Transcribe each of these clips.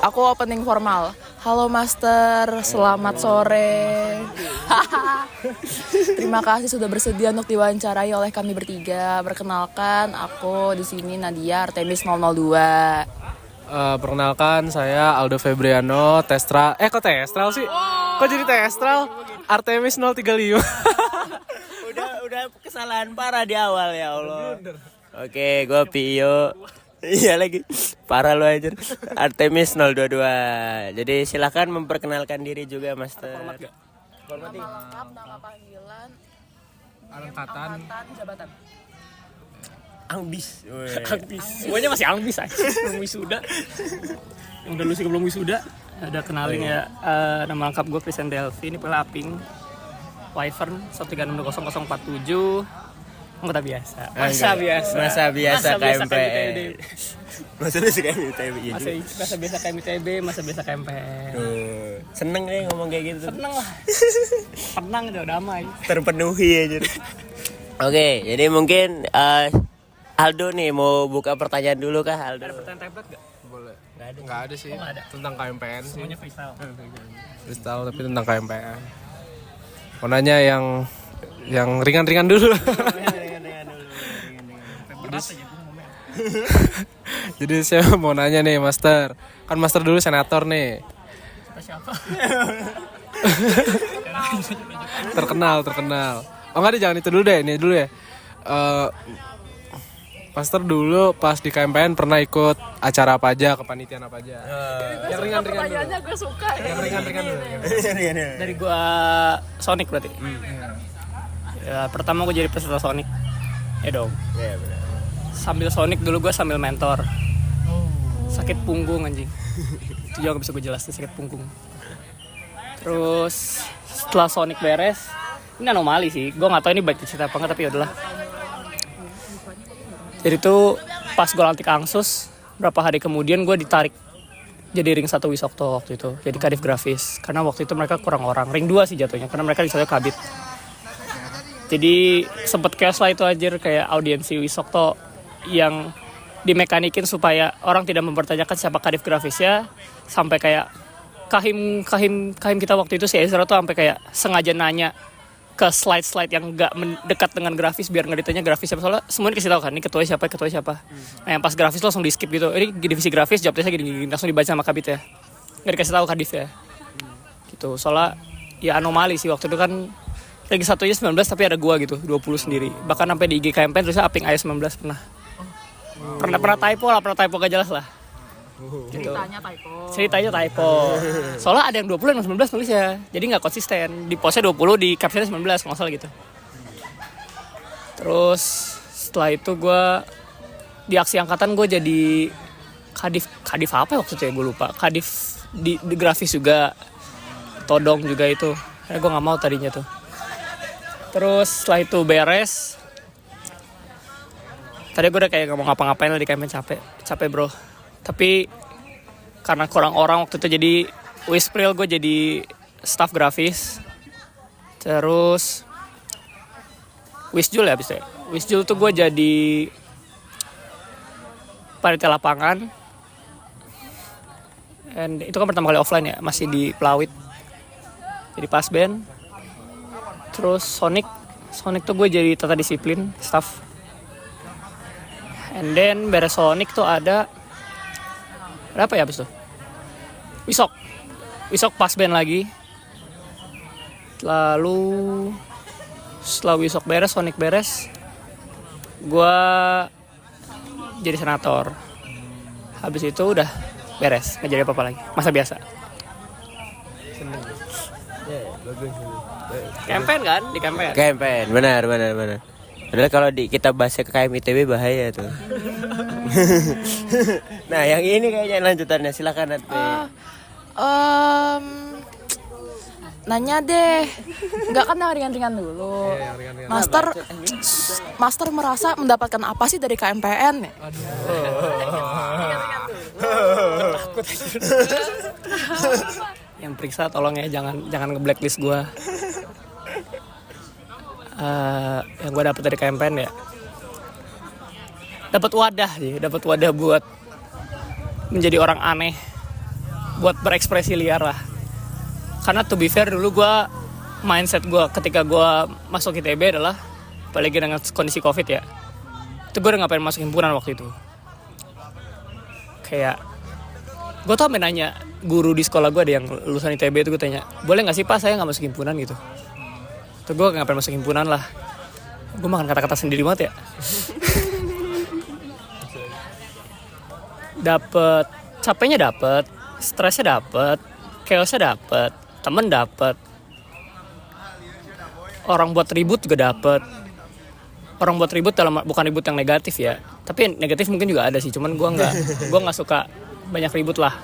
Aku opening formal. Halo Master, selamat sore. Terima kasih sudah bersedia untuk diwawancarai oleh kami bertiga. Perkenalkan, aku di sini Nadia Artemis 002. Perkenalkan, saya Aldo Febriano, Testral. Kok Testral sih? Kok jadi Testral? Artemis 035. Udah kesalahan parah di awal, ya Allah. Oke, gue Pio. Iya lagi, parah lu aja. Artemis 022. Jadi silakan memperkenalkan diri juga, Master. Nama lengkap, nama panggilan, Angkatan jabatan. Ambis. Semuanya masih ambis aja. Belum wisuda. Yang udah lulus belum wisuda. Ada kenalin ya. Nama lengkap gue Christian Delvi. Ini pelaping Wyvern 1360047. Anggota biasa. Masa biasa KMPN. Masa biasa KMPN. Masa biasa KMITB, masa biasa KMPN. Seneng deh ngomong kayak gitu. Seneng lah. Tenang aja, damai. Terpenuhi aja. Oke, jadi mungkin Aldo nih mau buka pertanyaan dulu kah, Aldo? Ada pertanyaan tablet gak? boleh. Nggak ada sih. nggak ada. Tentang KMPN sih. Semuanya freestyle. Freestyle tapi tentang KMPN. Mau nanya yang ringan-ringan dulu. Jadi saya mau nanya nih, Master. Kan Master dulu senator nih. Siapa? Terkenal. Oh enggak deh, jangan itu dulu deh, ini dulu ya. Master dulu pas di KMPN pernah ikut acara apa aja, kepanitiaan apa aja? Yang ringan-ringan dulu. Pertanyaannya gue suka ya. Yang ringan-ringan dulu. Dari gua Sonic berarti. Ya, pertama gue jadi peserta Sonic. Ya dong. Iya, benar. Sambil Sonic dulu gue sambil mentor. Sakit punggung anjing. Itu juga gak bisa gue jelasin, sakit punggung. Terus setelah Sonic beres, ini anomali sih. Gue gak tahu ini baik cerita apa enggak, tapi yaudahlah. Jadi tuh pas gue lantik Angsus, berapa hari kemudian gue ditarik jadi ring 1 Wisokto waktu itu. Jadi kadif grafis. Karena waktu itu mereka kurang orang. Ring 2 sih jatuhnya, karena mereka disatunya kabit. Jadi sempet chaos lah itu anjir, kayak audiensi Wisokto yang dimekanikin supaya orang tidak mempertanyakan siapa kadif grafisnya, sampai kayak kahim kita waktu itu si Ezra tuh sampai kayak sengaja nanya ke slide yang nggak mendekat dengan grafis biar nggak ditanya grafis siapa, soalnya semuanya dikasih tahu kan ini ketua siapa. Nah yang pas grafis langsung di skip gitu, ini divisi grafis jawabnya gini langsung dibaca sama kabit ya, nggak dikasih tahu kadif ya gitu. Soalnya ya anomali sih waktu itu kan ring satunya 19 tapi ada gua gitu 20 sendiri, bahkan sampai di IG KMPN terusnya Aping AS 19 pernah typo gak jelas lah gitu. Ceritanya typo. Soalnya ada yang 20 dan 19 nulis ya. Jadi gak konsisten. Di postnya 20, di captionnya 19 kalau gak salah gitu. Terus setelah itu gue di aksi angkatan gue jadi kadif apa ya waktu itu ya, gue lupa. Kadif di grafis juga, todong juga itu. Karena gue gak mau tadinya tuh. Terus setelah itu beres, tadi gue udah kayak gak mau ngapa-ngapain lah di KMPN, capek bro. Tapi karena kurang orang waktu itu, jadi Wispril gue jadi staff grafis. Terus Wisjul ya abis itu. Wisjul tuh gue jadi panitia lapangan. And itu kan pertama kali offline ya, masih di Pelawit. Jadi pas band. Terus Sonic tuh gue jadi tata disiplin staff. And then beres Sonic tuh ada apa ya abis itu? Wisok pas band lagi. Lalu setelah Wisok beres, Sonic beres, gue jadi senator. Habis itu udah beres, nggak jadi apa-apa lagi, masa biasa. Campaign kan, di campaign. KMPN, benar. Padahal kalau kita bahasnya ke KMITB bahaya tuh. Nah, yang ini kayaknya lanjutannya, silakan Nat. Nanya deh, nggak kan yang ringan-ringan dulu. Master merasa mendapatkan apa sih dari KMPN? Yang periksa tolong ya, jangan nge-blacklist gue. Yang gue dapet dari KMPN ya, dapat wadah buat menjadi orang aneh, buat berekspresi liar lah. Karena to be fair dulu gue, mindset gue ketika gue masuk ITB adalah, apalagi dengan kondisi COVID ya, itu gue udah ngapain masuk himpunan waktu itu. Kayak gue tuh sampe nanya guru di sekolah gue, ada yang lulusan ITB itu, gue tanya, boleh gak sih Pak saya gak masuk himpunan gitu. Tuh gue ngapain masuk himpunan lah. Gue makan kata-kata sendiri banget ya. Dapet capeknya, dapet stresnya, dapet chaosnya, dapet temen, dapet orang buat ribut juga, dapet orang buat ribut dalam bukan ribut yang negatif ya, tapi negatif mungkin juga ada sih, cuman gue nggak suka banyak ribut lah.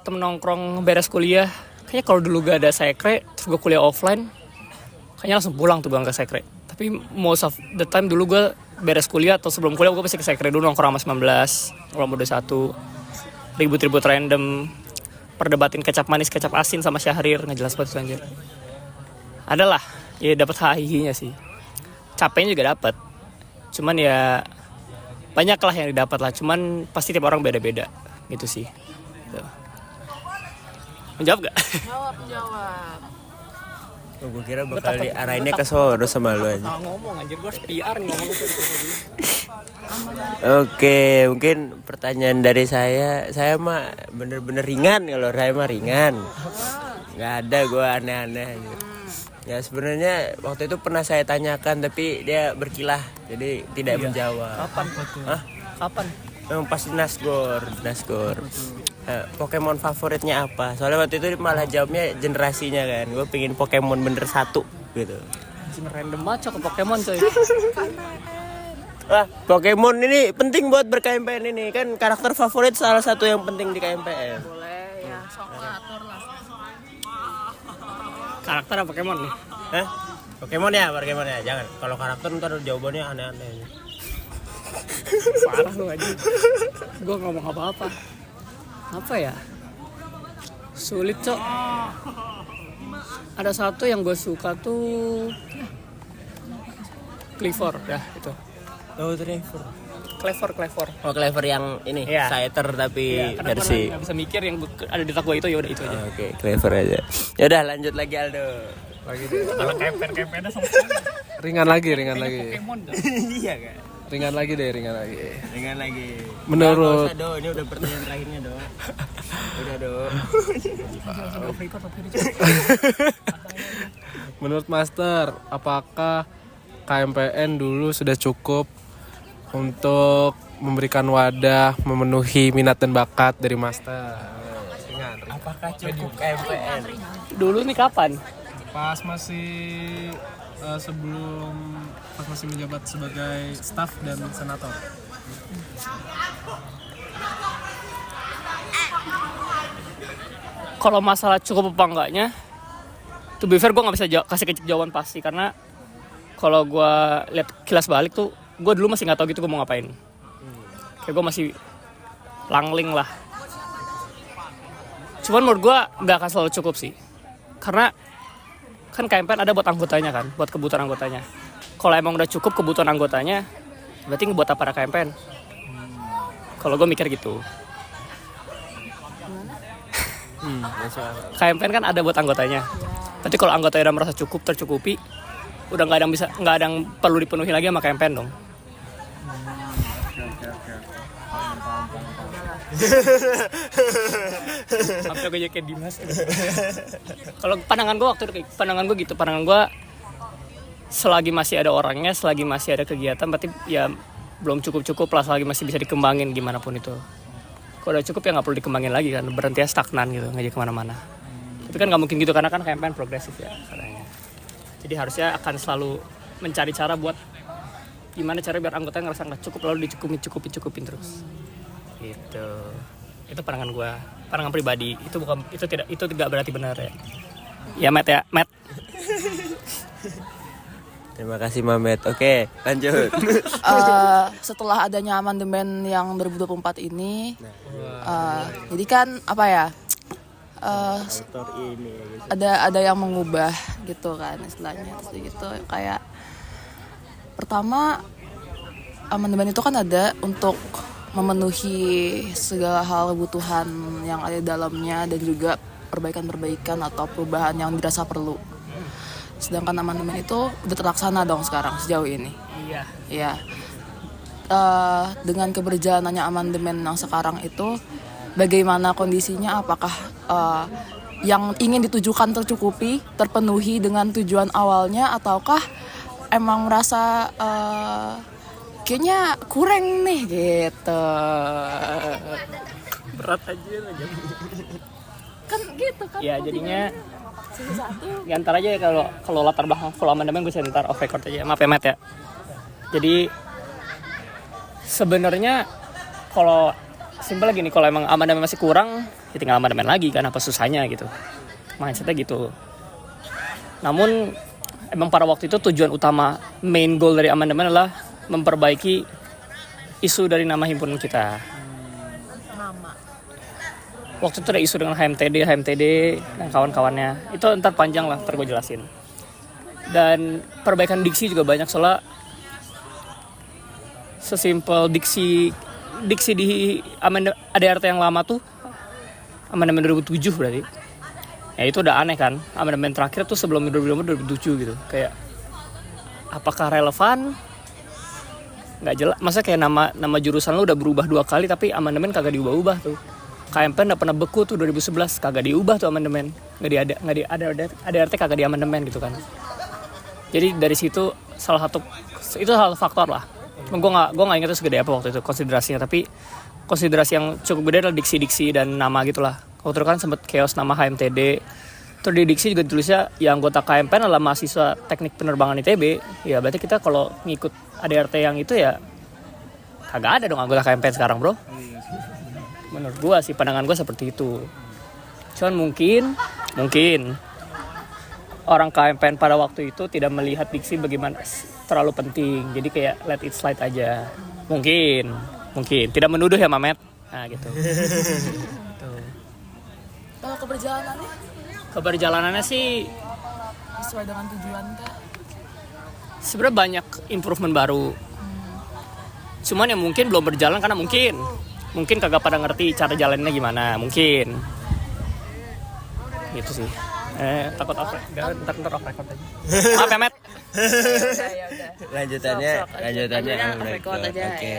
Temen nongkrong beres kuliah, kayaknya kalau dulu gak ada sekre terus gue kuliah offline, kayaknya langsung pulang tuh gue ke sekre. Tapi most of the time dulu gue beres kuliah atau sebelum kuliah gue pasti ke sekre dulu, nongkrong sama 19, kelompok 21, ribut-ribut random, perdebatin kecap manis kecap asin sama Syahrir, nggak jelas banget anjir. Adalah ya dapat hahihinya sih, capeknya juga dapat, cuman ya banyak lah yang didapat lah, cuman pasti tiap orang beda-beda gitu sih. Tuh. Menjawab gak? Jawab. Oh, gue kira bakal diarahinnya ke sono sama lu aja. Ngomong anjir, gue harus PR nih ngomong. Oke, mungkin pertanyaan dari saya mah bener-bener ringan. Kalau saya mah ringan, nggak ada gue aneh-aneh. Ya sebenarnya waktu itu pernah saya tanyakan tapi dia berkilah, jadi tidak menjawab. Kapan? Hah? Kapan? Pasti Nasgor. Pokemon favoritnya apa? Soalnya waktu itu malah jawabnya generasinya kan. Gue pengen Pokemon bener satu gitu. Random banget ke Pokemon coy. Wah, Pokemon ini penting buat ber-KMPN ini. Kan karakter favorit salah satu yang penting di KMPN. Boleh ya, sok atur lah. Karakter apa Pokemon nih? Hah? Pokemon ya. Jangan. Kalau karakter ntar jawabannya aneh-aneh. Parah lu aja. Gue ngomong apa-apa. Apa ya? Sulit cok. Ada satu yang gue suka tuh Cleaver ya itu. Oh, Trevor. Cleaver. Oh, Cleaver yang ini, Iya. Scyther tapi Ya, karena gue versi. nggak bisa mikir yang ada di otak gue itu, ya udah itu aja. Oke, Cleaver aja. Ya udah lanjut lagi Aldo. Kalau KMPN sama Ringan lagi. Pokemon dah. Iya kan? Ringan lagi. Dengan lagi. Menurut- Nggak usah, Do. Ini udah pertanyaan terakhirnya, Do. Udah, Do. Menurut Master, apakah KMPN dulu sudah cukup untuk memberikan wadah memenuhi minat dan bakat dari Master? Apakah cukup KMPN? Dulu nih kapan? Pas masih menjabat sebagai staf dan senator. Kalau masalah cukup apa enggaknya, to be fair gue nggak bisa kasih jawaban pasti, karena kalau gue lihat kilas balik tuh, gue dulu masih nggak tahu gitu gue mau ngapain. Kayak gue masih langling lah. Cuman menurut gue nggak akan selalu cukup sih, karena kan KMPN ada buat anggotanya kan, buat kebutuhan anggotanya. Kalau emang udah cukup kebutuhan anggotanya, berarti buat apa ada KMPN? Kalau gue mikir gitu. KMPN kan ada buat anggotanya. Berarti kalau anggotanya udah merasa cukup, tercukupi, udah nggak ada yang perlu dipenuhi lagi sama KMPN dong. Sampai gue kayak Dimas. Kalau pandangan gue gitu, pandangan gue selagi masih ada orangnya, selagi masih ada kegiatan, berarti ya belum cukup lah, selagi masih bisa dikembangin gimana pun itu. Kalau udah cukup ya nggak perlu dikembangin lagi kan, berhenti stagnan gitu, nggak jadi kemana-mana. Tapi kan nggak mungkin gitu, karena kan KMPN progresif ya katanya. Jadi harusnya akan selalu mencari cara buat gimana cara biar anggotanya ngerasa nggak cukup, lalu dicukupin terus. Gitu. Itu pandangan gue, pandangan pribadi. Itu tidak berarti benar ya. Ya Matt. Terima kasih Mamet. Oke, lanjut. Setelah adanya amandemen yang 2024 ini, jadi kan apa ya? Ada yang mengubah gitu kan istilahnya, terus gitu kayak Pertama, amandemen itu kan ada untuk memenuhi segala hal kebutuhan yang ada di dalamnya dan juga perbaikan-perbaikan atau perubahan yang dirasa perlu. Sedangkan amandemen itu udah terlaksana dong sekarang sejauh ini. Iya. Ya, dengan keberjalanannya amandemen yang sekarang itu, bagaimana kondisinya? Apakah yang ingin ditujukan tercukupi, terpenuhi dengan tujuan awalnya, ataukah emang merasa kayaknya kurang nih gitu? Berat aja. Kan gitu kan. Ya jadinya Satu. ya ntar aja ya kalau latar belakang full amandemen gue ntar off record aja. Maaf ya Matt ya. Jadi sebenarnya kalau simpel gini, kalau emang amandemen masih kurang ya tinggal amandemen lagi kan, apa susahnya gitu. Mindsetnya gitu. Namun emang pada waktu itu tujuan utama, main goal dari amandemen adalah memperbaiki isu dari nama himpunan kita. Waktu itu ada isu dengan HMTD dan kawan-kawannya. Itu ntar panjang lah, ntar gue jelasin. Dan perbaikan diksi juga banyak, soalnya sesimpel diksi di ADRT yang lama tuh amandemen 2007 berarti. Ya itu udah aneh kan. Amandemen terakhir tuh sebelum 2007 gitu. Kayak apakah relevan? Nggak jelas. Masa kayak nama jurusan lu udah berubah 2 kali tapi amandemen kagak diubah-ubah tuh. KMP udah pernah beku tuh 2011, kagak diubah tuh amandemen, nggak ada ADRT kagak di amandemen gitu kan. Jadi dari situ salah satu faktor lah. Gue nggak ingat tuh segede apa waktu itu konsiderasinya, tapi konsiderasi yang cukup gede adalah diksi dan nama gitulah. Waktu itu kan sempet chaos nama HMTD. Terus di diksi juga ditulisnya yang anggota KMP adalah mahasiswa teknik penerbangan ITB. Ya berarti kita kalau ngikut ADRT yang itu ya kagak ada dong anggota KMP sekarang bro. Menurut gue sih, pandangan gue seperti itu. Cuman mungkin orang KMPN pada waktu itu tidak melihat diksi bagaimana terlalu penting. Jadi kayak let it slide aja. Mungkin tidak menuduh ya Mamet. Nah gitu. Kalau Keberjalanannya sih sesuai dengan tujuan kah? sebenarnya banyak improvement baru. Cuman ya mungkin belum berjalan karena mungkin kagak pada ngerti cara jalannya gimana, mungkin gitu sih. Takut off record aja. Maaf ya Matt. Lanjutannya record aja. Oke.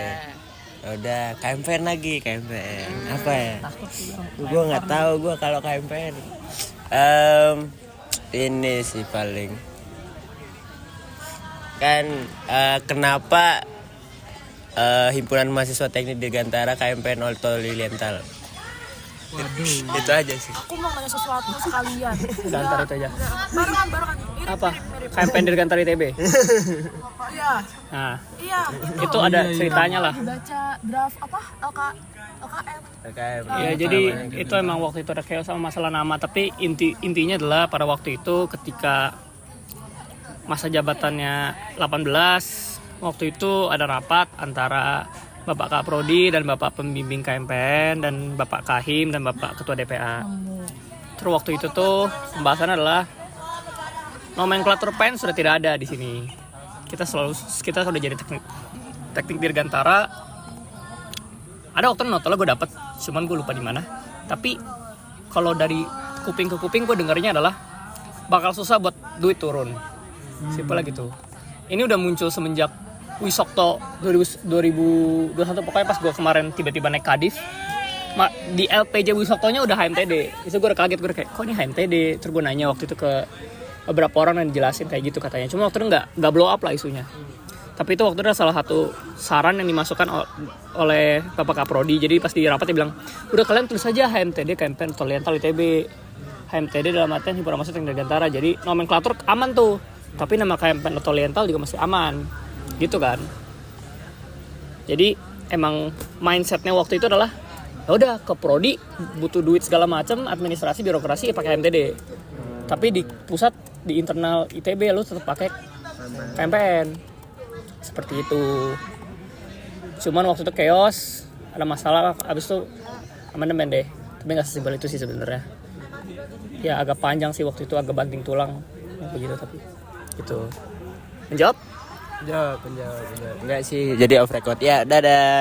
Udah KMPN lagi, apa ya? Gue nggak tahu gue kalau KMPN. Ini sih paling kan kenapa Himpunan Mahasiswa Teknik Dirgantara KMPN Alto Lilienthal. Waduh. Itu aja sih. Aku mau nanya sesuatu sekalian. Dirgantara itu aja. Barengan. Apa? KMPN Dirgantara ITB. Iya. Nah, Iya. itu ada ceritanya lah. Dibaca draft apa? LKM. Ya jadi itu emang waktu itu ada chaos sama masalah nama, tapi intinya adalah pada waktu itu ketika masa jabatannya 18, waktu itu ada rapat antara Bapak Kaprodi dan Bapak Pembimbing KMPN dan Bapak Kahim dan Bapak Ketua DPA. Terus waktu itu tuh pembahasan adalah nomenklatur PEN sudah tidak ada di sini. Kita sudah jadi teknik dirgantara. Ada waktu notolnya gue dapet, cuman gue lupa di mana. Tapi kalau dari kuping ke kuping gue dengarnya adalah bakal susah buat duit turun. Simpel gitu. Ini udah muncul semenjak Wisokto 2021, pokoknya pas gue kemarin tiba-tiba naik Kadif. Di LPJ Wisoktonya udah HMTD. Itu gue udah kaget, gue kayak kok ini HMTD. Terus gue nanya waktu itu ke beberapa orang dan dijelasin kayak gitu katanya. Cuma waktu itu nggak blow up lah isunya. Tapi itu waktu itu salah satu saran yang dimasukkan oleh Bapak Kaprodi. Jadi pas di rapat dia bilang, udah kalian tulis saja HMTD, KMPN Alto Lilienthal ITB. HMTD dalam artian Himpunan Mahasiswa Teknik Dirgantara. Jadi nomenklatur aman tuh. Tapi nama KMPN Alto Lilienthal juga masih aman. Gitu kan. Jadi emang mindsetnya waktu itu adalah ya udah ke prodi butuh duit segala macam, administrasi birokrasi ya pakai MTD. Tapi di pusat di internal ITB lu tetap pakai KMPN. Seperti itu. Cuman waktu itu chaos, ada masalah, habis itu amandemen deh. Tapi nggak sesimpel itu sih sebenarnya. Ya agak panjang sih waktu itu, agak banting tulang begitu, tapi itu menjawab. Enggak sih, jadi off record. Ya, dadah.